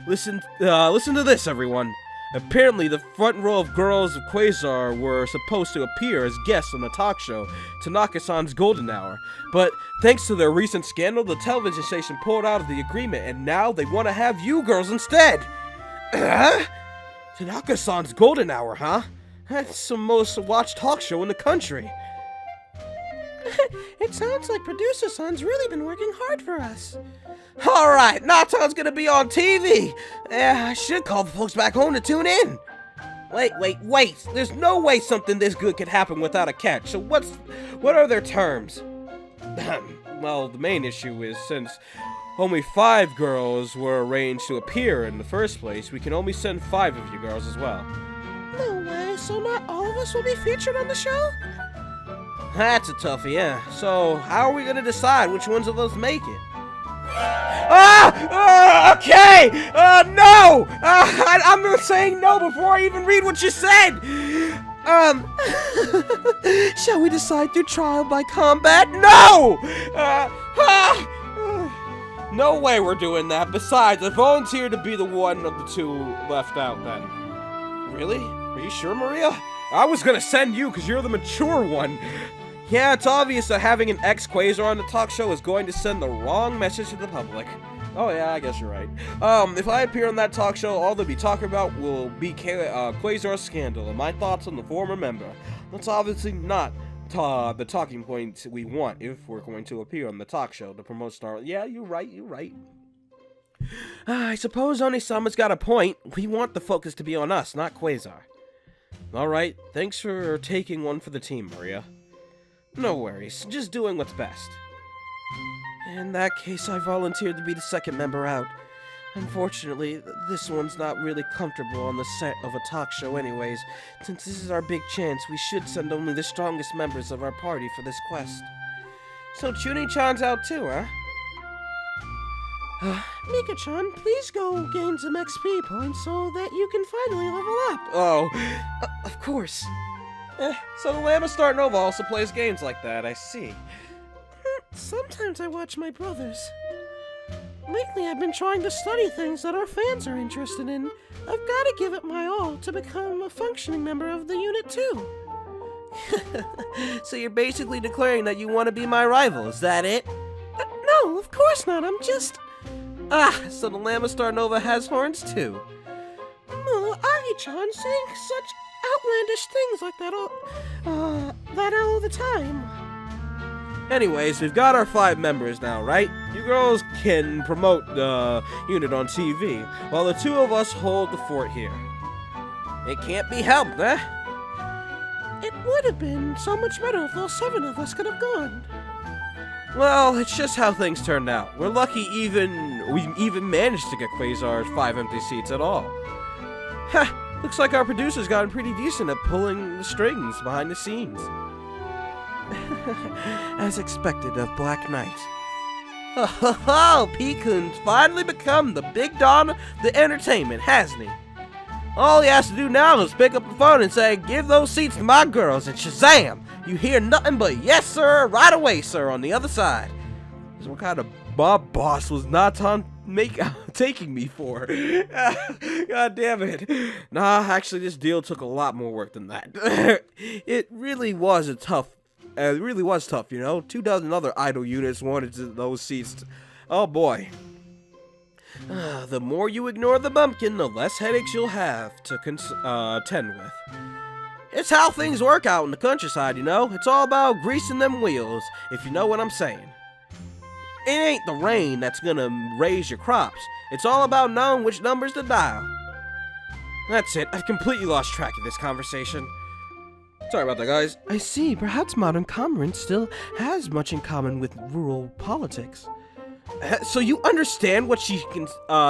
Listen to this, everyone. Apparently, the front row of girls of Quasar were supposed to appear as guests on the talk show, Tanaka-san's Golden Hour. But thanks to their recent scandal, the television station pulled out of the agreement, and now they want to have you girls instead. Tanaka-san's Golden Hour, huh? That's the most watched talk show in the country. It sounds like Producer-san's really been working hard for us. Alright, Natan's gonna be on TV! I should call the folks back home to tune in. Wait. There's no way something this good could happen without a catch, so what are their terms? Well, the main issue is since only 5 girls were arranged to appear in the first place, we can only send 5 of you girls as well. No way, so not all of us will be featured on the show? That's a toughie, yeah. So, how are we gonna decide which ones of us make it? Okay! No! I'm not saying no before I even read what you said! Shall we decide through trial by combat? No! No way we're doing that. Besides, I volunteered to be the one of the 2 left out then. Really? Are you sure, Maria? I was gonna send you because you're the mature one. Yeah, it's obvious that having an ex-Quasar on the talk show is going to send the wrong message to the public. Oh yeah, I guess you're right. If I appear on that talk show, all they'll be talking about will be Quasar's scandal and my thoughts on the former member. That's obviously not the talking point we want if we're going to appear on the talk show to promote Star. Yeah, you're right. I suppose Oni-sama's got a point. We want the focus to be on us, not Quasar. Alright, thanks for taking one for the team, Maria. No worries, just doing what's best. In that case, I volunteered to be the second member out. Unfortunately, this one's not really comfortable on the set of a talk show anyways. Since this is our big chance, we should send only the strongest members of our party for this quest. So Chuni-chan's out too, huh? Mika-chan, please go gain some XP points so that you can finally level up. Oh, of course. So the Lamb of Starnova also plays games like that, I see. Sometimes I watch my brothers. Lately I've been trying to study things that our fans are interested in. I've got to give it my all to become a functioning member of the unit too. So you're basically declaring that you want to be my rival, is that it? No, of course not, I'm just... so the Lamb of Starnova has horns too. Aki-chan saying such outlandish things like that all the time. Anyways, we've got our 5 members now, right? You girls can promote the unit on TV, while the 2 of us hold the fort here. It can't be helped, eh? It would have been so much better if those 7 of us could have gone. Well, it's just how things turned out. We're lucky we even managed to get Quasar's 5 empty seats at all. Looks like our producer's gotten pretty decent at pulling the strings behind the scenes. As expected of Black Knight. Oh, P-kun's finally become the big don of the entertainment, hasn't he? All he has to do now is pick up the phone and say, "Give those seats to my girls," and shazam! You hear nothing but "Yes, sir," right away, sir, on the other side. So what kind of mob boss was Natan taking me for? God damn it. Nah, actually, this deal took a lot more work than that. It really was tough, you know? 24 other idol units wanted those seats. Oh boy. The more you ignore the bumpkin, the less headaches you'll have to contend with. It's how things work out in the countryside, you know? It's all about greasing them wheels, if you know what I'm saying. It ain't the rain that's gonna raise your crops. It's all about knowing which numbers to dial. That's it. I've completely lost track of this conversation. Sorry about that, guys. I see. Perhaps modern commerce still has much in common with rural politics. So you understand what she's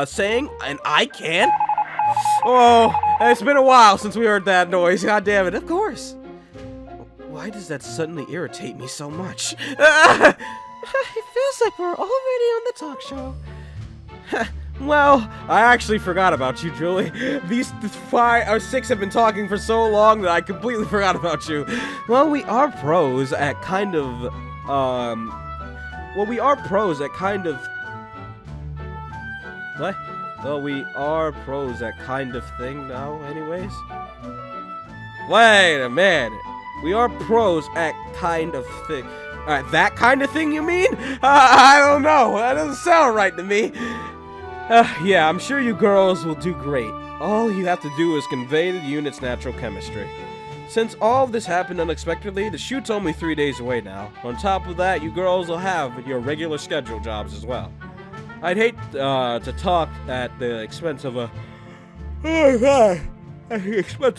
saying, and I can't? Oh, it's been a while since we heard that noise. God damn it. Of course. Why does that suddenly irritate me so much? It feels like we're already on the talk show. Well, I actually forgot about you, Julie. These 5 or 6 have been talking for so long that I completely forgot about you. Well, we are pros at kind of, What? Well, we are pros at kind of thing now, anyways. Wait a minute. We are pros at kind of thing. That kind of thing, you mean? I don't know. That doesn't sound right to me. Yeah, I'm sure you girls will do great. All you have to do is convey the unit's natural chemistry. Since all of this happened unexpectedly, the shoot's only 3 days away now. On top of that, you girls will have your regular schedule jobs as well. I'd hate to talk at the expense of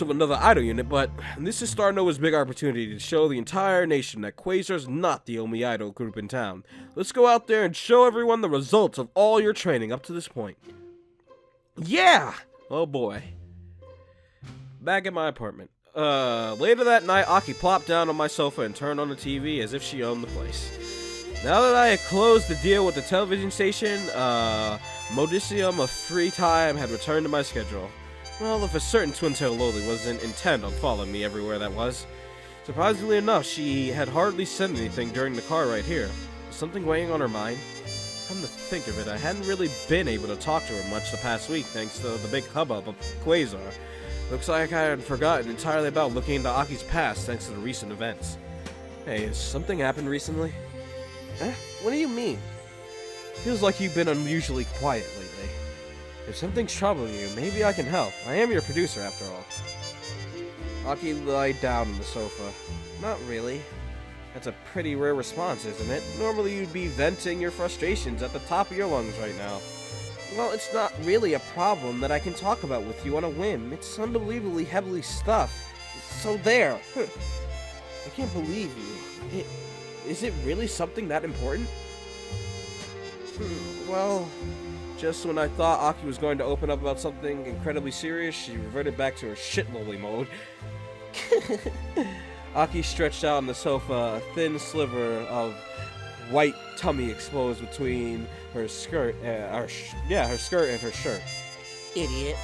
another idol unit, but this is Starnova's big opportunity to show the entire nation that Quasar's not the only idol group in town. Let's go out there and show everyone the results of all your training up to this point. Yeah! Oh boy. Back at my apartment. Later that night, Aki plopped down on my sofa and turned on the TV as if she owned the place. Now that I had closed the deal with the television station, modicum of free time had returned to my schedule. Well, if a certain twin-tail loli wasn't intent on following me everywhere that was. Surprisingly enough, she had hardly said anything during the car ride here. Was something weighing on her mind? Come to think of it, I hadn't really been able to talk to her much the past week thanks to the big hubbub of Quasar. Looks like I had forgotten entirely about looking into Aki's past thanks to the recent events. Hey, has something happened recently? What do you mean? Feels like you've been unusually quiet lately. If something's troubling you, maybe I can help. I am your producer, after all. Aki lied down on the sofa. Not really. That's a pretty rare response, isn't it? Normally you'd be venting your frustrations at the top of your lungs right now. Well, it's not really a problem that I can talk about with you on a whim. It's unbelievably heavy stuff. So there. I can't believe you. Is it really something that important? Well... Just when I thought Aki was going to open up about something incredibly serious, she reverted back to her shit-lolly mode. Aki stretched out on the sofa, a thin sliver of white tummy exposed between her skirt, her skirt and her shirt. Idiot.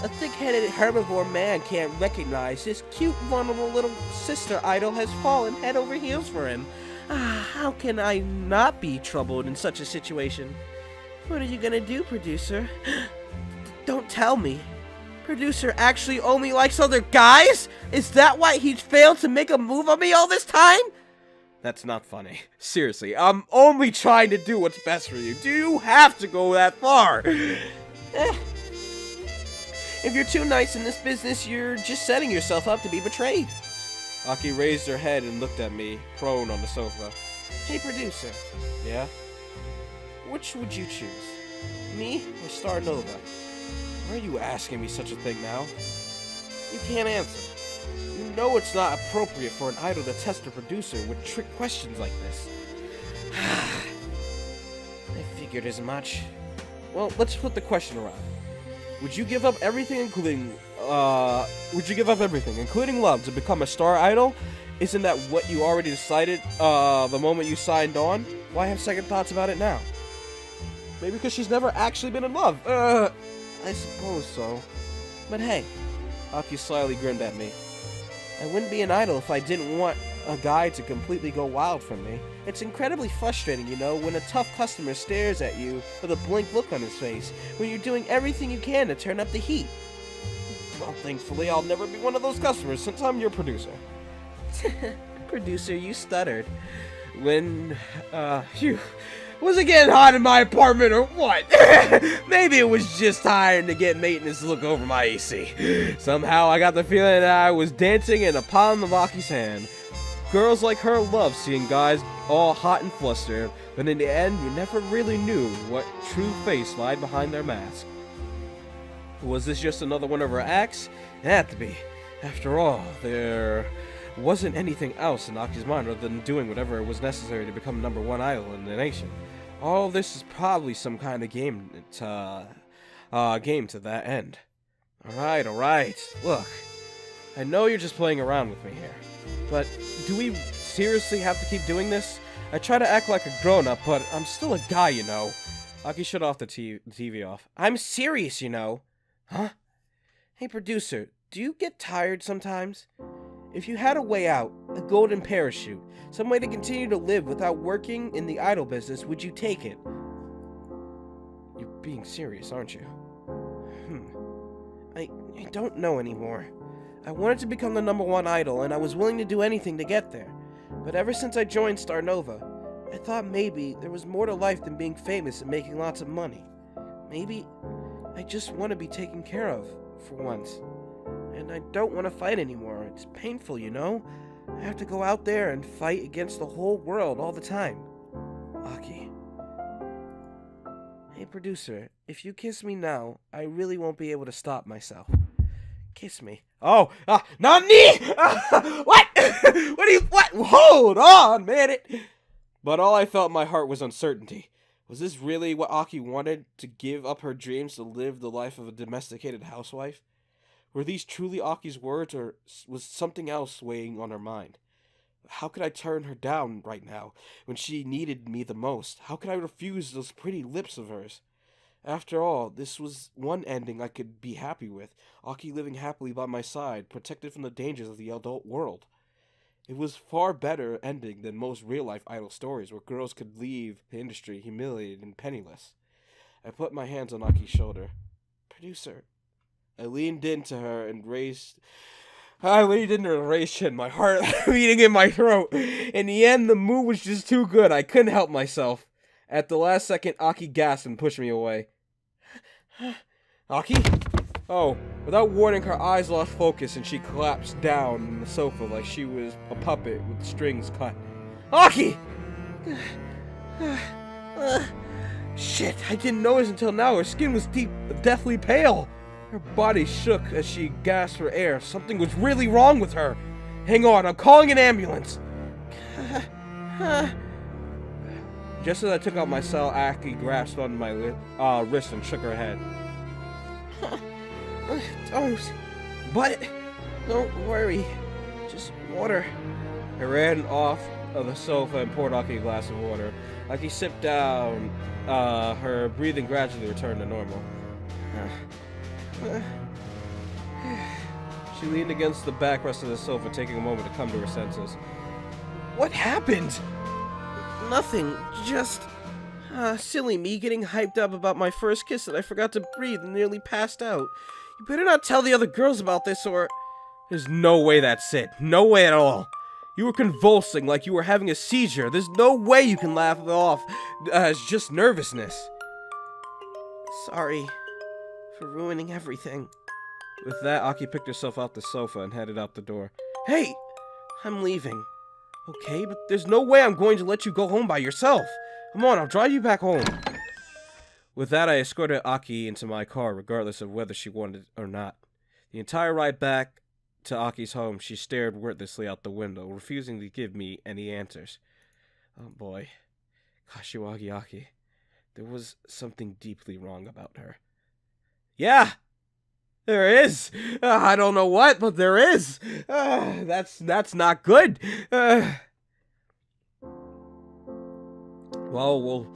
A thick-headed herbivore man can't recognize his cute, vulnerable little sister idol has fallen head over heels for him. How can I not be troubled in such a situation? What are you gonna do, producer? Don't tell me. Producer actually only likes other guys? Is that why he's failed to make a move on me all this time? That's not funny. Seriously, I'm only trying to do what's best for you. Do you have to go that far? If you're too nice in this business, you're just setting yourself up to be betrayed. Aki raised her head and looked at me, prone on the sofa. Hey, producer. Yeah? Which would you choose? Me or Starnova? Why are you asking me such a thing now? You can't answer. You know it's not appropriate for an idol to test a producer with trick questions like this. I figured as much. Well, let's flip the question around. Would you give up everything, including love, to become a star idol? Isn't that what you already decided the moment you signed on? Why have second thoughts about it now? Maybe because she's never actually been in love. I suppose so. But hey, Aki slyly grinned at me. I wouldn't be an idol if I didn't want a guy to completely go wild for me. It's incredibly frustrating, you know, when a tough customer stares at you with a blank look on his face, when you're doing everything you can to turn up the heat. Well, thankfully, I'll never be one of those customers since I'm your producer. Producer, you stuttered. When, Was it getting hot in my apartment or what? Maybe it was just tiring to get maintenance to look over my AC. Somehow I got the feeling that I was dancing in the palm of Aki's hand. Girls like her love seeing guys all hot and flustered, but in the end you never really knew what true face lied behind their mask. Was this just another one of her acts? It had to be. After all, there wasn't anything else in Aki's mind other than doing whatever was necessary to become #1 idol in the nation. All this is probably some kind of game to that end. Alright. Look, I know you're just playing around with me here, but do we seriously have to keep doing this? I try to act like a grown-up, but I'm still a guy, you know. Aki shut off the TV off. I'm serious, you know. Huh? Hey, producer, do you get tired sometimes? If you had a way out, a golden parachute, some way to continue to live without working in the idol business, would you take it? You're being serious, aren't you? I don't know anymore. I wanted to become the #1 idol, and I was willing to do anything to get there. But ever since I joined Starnova, I thought maybe there was more to life than being famous and making lots of money. Maybe I just want to be taken care of, for once. And I don't want to fight anymore. It's painful, you know? I have to go out there and fight against the whole world all the time. Aki. Hey, producer, if you kiss me now, I really won't be able to stop myself. Kiss me. Oh, Nani! What? What? Hold on, man. But all I felt in my heart was uncertainty. Was this really what Aki wanted, to give up her dreams to live the life of a domesticated housewife? Were these truly Aki's words, or was something else weighing on her mind? How could I turn her down right now, when she needed me the most? How could I refuse those pretty lips of hers? After all, this was one ending I could be happy with, Aki living happily by my side, protected from the dangers of the adult world. It was far better ending than most real-life idol stories, where girls could leave the industry humiliated and penniless. I put my hands on Aki's shoulder. Producer. I leaned into her and raised chin, my heart beating in my throat. In the end, the mood was just too good. I couldn't help myself. At the last second, Aki gasped and pushed me away. Aki? Oh, without warning, her eyes lost focus and she collapsed down on the sofa like she was a puppet with strings cut. Aki! Shit, I didn't notice until now. Her skin was deathly pale. Her body shook as she gasped for air. Something was really wrong with her. Hang on, I'm calling an ambulance. Just as I took out my cell, Aki grasped onto my wrist and shook her head. Don't worry. Just water. I ran off of the sofa and poured Aki a glass of water. Aki sipped down. Her breathing gradually returned to normal. She leaned against the backrest of the sofa, taking a moment to come to her senses. What happened? Nothing, just silly me getting hyped up about my first kiss that I forgot to breathe and nearly passed out. You better not tell the other girls about this, or... There's no way that's it. No way at all. You were convulsing like you were having a seizure. There's no way you can laugh it off as just nervousness. Sorry for ruining everything. With that, Aki picked herself off the sofa and headed out the door. Hey! I'm leaving. Okay, but there's no way I'm going to let you go home by yourself. Come on, I'll drive you back home. With that, I escorted Aki into my car, regardless of whether she wanted it or not. The entire ride back to Aki's home, she stared wordlessly out the window, refusing to give me any answers. Oh boy. Kashiwagi Aki. There was something deeply wrong about her. Yeah! There is! I don't know what, but there is! That's not good! Well, we'll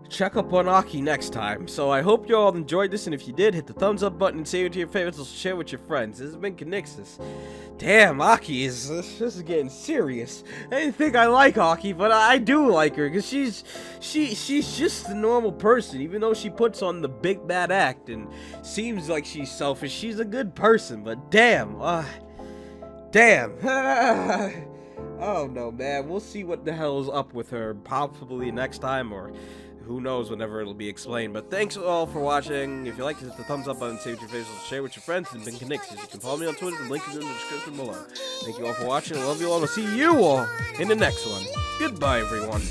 check up on Aki next time. So I hope you all enjoyed this, and if you did, hit the thumbs up button and save it to your favorites and share with your friends. This has been Conixis. Damn, Aki this is getting serious. I didn't think I like Aki, but I do like her, because she's just a normal person. Even though she puts on the big bad act and seems like she's selfish, she's a good person. But damn, damn. Oh no, man. We'll see what the hell's up with her possibly next time, or who knows whenever it'll be explained. But thanks all for watching. If you liked it, hit the thumbs up button, save your faces, share with your friends, and been Conixis. You can follow me on Twitter, the link is in the description below. Thank you all for watching. I love you all. I'll see you all in the next one. Goodbye, everyone.